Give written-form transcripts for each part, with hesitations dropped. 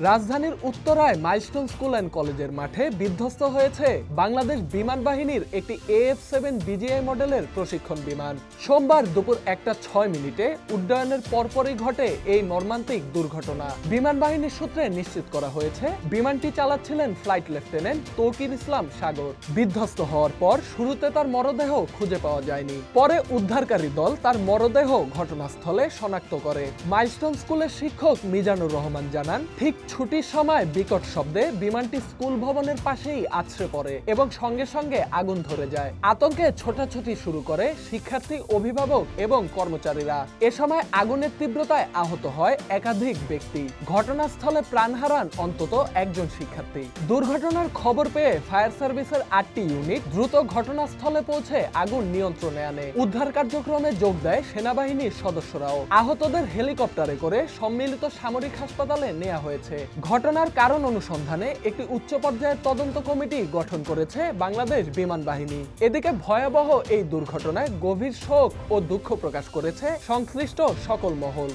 রাজধানীর উত্তরায় milestone school and কলেজের মাঠে বিধ্বস্ত হয়েছে বাংলাদেশ বিমান বাহিনীর একটি AF-7 BGI মডেলের প্রশিক্ষণ বিমান। সোমবার দুপুর 1:06 উড্ডয়নের পরপরই ঘটে এই মর্মান্তিক দুর্ঘটনা। বিমান বাহিনীর সূত্রে নিশ্চিত করা হয়েছে বিমানটি চালাচ্ছিলেন ফ্লাইট লেফটেন্যান্ট তৌকির ইসলাম সাগর। বিধ্বস্ত হওয়ার পর শুরুতে তার মরদেহ খুঁজে পাওয়া যায়নি। পরে উদ্ধারকারী দল তার মরদেহ ঘটনাস্থলে শনাক্ত করে। মাইলস্টোন স্কুলের শিক্ষক মিজানুর রহমান জানান, ঠিক ছুটির সময় বিকট শব্দে বিমানটি স্কুল ভবনের পাশেই আছড়ে পড়ে এবং সঙ্গে সঙ্গে আগুন ধরে যায়। আতঙ্কে ছোটাছুটি শুরু করে শিক্ষার্থী, অভিভাবক এবং কর্মচারীরা। এ সময় আগুনের তীব্রতায় আহত হয় একাধিক ব্যক্তি। ঘটনাস্থলে প্রাণ হারান অন্তত একজন শিক্ষার্থী। দুর্ঘটনার খবর পেয়ে ফায়ার সার্ভিসের 8টি ইউনিট দ্রুত ঘটনাস্থলে পৌঁছে আগুন নিয়ন্ত্রণে আনে। উদ্ধার কার্যক্রমে যোগ দেয় সেনাবাহিনীর সদস্যরাও। আহতদের হেলিকপ্টারে করে সম্মিলিত সামরিক হাসপাতালে নেওয়া হয়েছে। ঘটনার কারণ অনুসন্ধানে একটি উচ্চ পর্যায়ের তদন্ত কমিটি গঠন করেছে বাংলাদেশ বিমান বাহিনী। এদিকে ভয়াবহ এই দুর্ঘটনায় গভীর শোক ও দুঃখ প্রকাশ করেছে সংশ্লিষ্ট সকল মহল।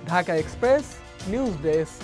Dhaka express, news desk.